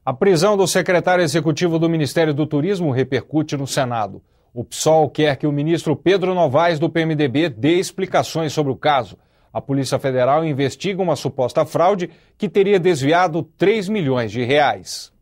A prisão do secretário executivo do Ministério do Turismo repercute no Senado. O PSOL quer que o ministro Pedro Novaes, do PMDB, dê explicações sobre o caso. A Polícia Federal investiga uma suposta fraude que teria desviado 3 milhões de reais.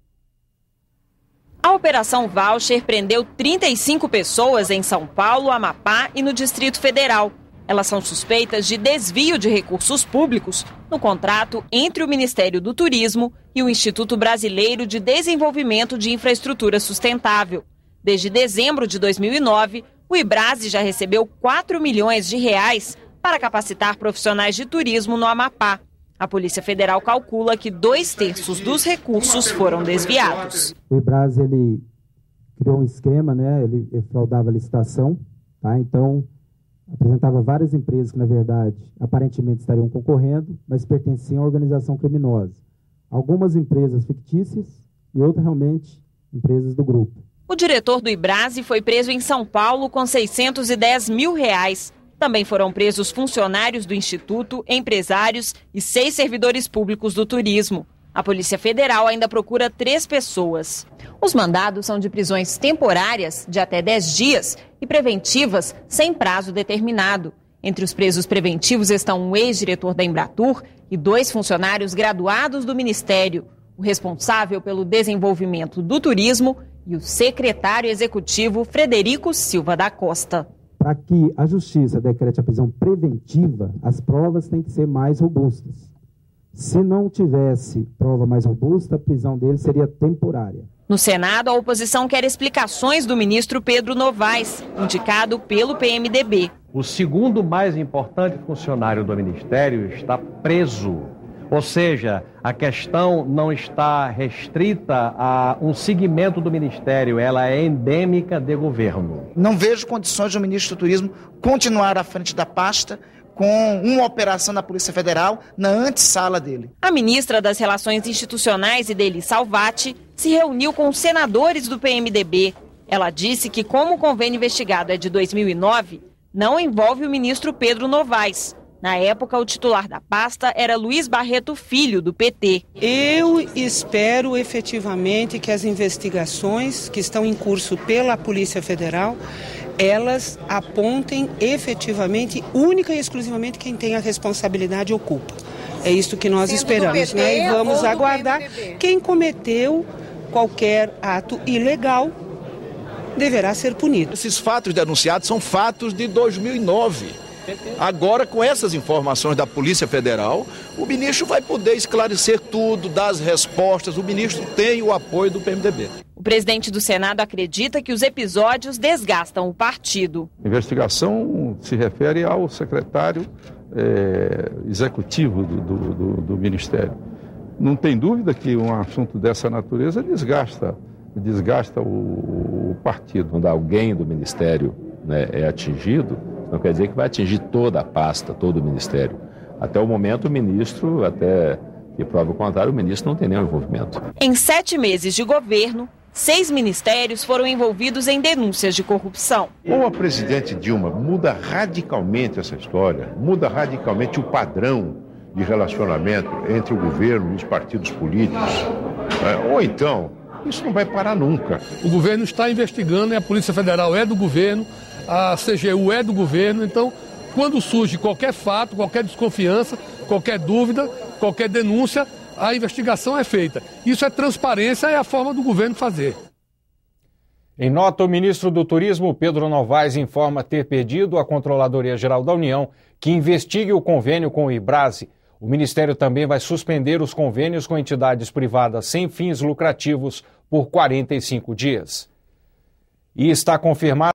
A Operação Voucher prendeu 35 pessoas em São Paulo, Amapá e no Distrito Federal. Elas são suspeitas de desvio de recursos públicos no contrato entre o Ministério do Turismo e o Instituto Brasileiro de Desenvolvimento de Infraestrutura Sustentável. Desde dezembro de 2009, o IBRASE já recebeu 4 milhões de reais para capacitar profissionais de turismo no Amapá. A Polícia Federal calcula que 2/3 dos recursos foram desviados. O IBRASE ele criou um esquema, ele fraudava a licitação, tá? Então apresentava várias empresas que, na verdade, aparentemente estariam concorrendo, mas pertenciam à organização criminosa. Algumas empresas fictícias e outras realmente empresas do grupo. O diretor do IBRASE foi preso em São Paulo com 610 mil reais. Também foram presos funcionários do Instituto, empresários e 6 servidores públicos do turismo. A Polícia Federal ainda procura 3 pessoas. Os mandados são de prisões temporárias de até 10 dias e preventivas sem prazo determinado. Entre os presos preventivos estão um ex-diretor da Embratur e 2 funcionários graduados do Ministério, o responsável pelo desenvolvimento do turismo e o secretário executivo Frederico Silva da Costa. Para que a Justiça decrete a prisão preventiva, as provas têm que ser mais robustas. Se não tivesse prova mais robusta, a prisão dele seria temporária. No Senado, a oposição quer explicações do ministro Pedro Novaes, indicado pelo PMDB. O segundo mais importante funcionário do Ministério está preso. Ou seja, a questão não está restrita a um segmento do Ministério, ela é endêmica de governo. Não vejo condições de o ministro do Turismo continuar à frente da pasta com uma operação da Polícia Federal na antessala dele. A ministra das Relações Institucionais, Idely Salvati, se reuniu com senadores do PMDB. Ela disse que, como o convênio investigado é de 2009, não envolve o ministro Pedro Novaes. Na época, o titular da pasta era Luiz Barreto Filho, do PT. Eu espero efetivamente que as investigações que estão em curso pela Polícia Federal, elas apontem efetivamente, única e exclusivamente quem tem a responsabilidade ocupa. É isso que nós esperamos, E vamos aguardar. Quem cometeu qualquer ato ilegal deverá ser punido. Esses fatos denunciados são fatos de 2009. Agora, com essas informações da Polícia Federal, o ministro vai poder esclarecer tudo, dar as respostas. O ministro tem o apoio do PMDB. O presidente do Senado acredita que os episódios desgastam o partido. A investigação se refere ao secretário executivo do Ministério. Não tem dúvida que um assunto dessa natureza desgasta o partido. Quando alguém do Ministério é atingido, não quer dizer que vai atingir toda a pasta, todo o Ministério. Até o momento, o ministro, até que prova o contrário, o ministro não tem nenhum envolvimento. Em 7 meses de governo, 6 ministérios foram envolvidos em denúncias de corrupção. Ou a presidente Dilma muda radicalmente essa história, muda radicalmente o padrão de relacionamento entre o governo e os partidos políticos, ou então, isso não vai parar nunca. O governo está investigando, a Polícia Federal é do governo, a CGU é do governo, então, quando surge qualquer fato, qualquer desconfiança, qualquer dúvida, qualquer denúncia, a investigação é feita. Isso é transparência, é a forma do governo fazer. Em nota, o ministro do Turismo, Pedro Novaes, informa ter pedido à Controladoria Geral da União que investigue o convênio com o IBRASE. O Ministério também vai suspender os convênios com entidades privadas sem fins lucrativos por 45 dias. E está confirmado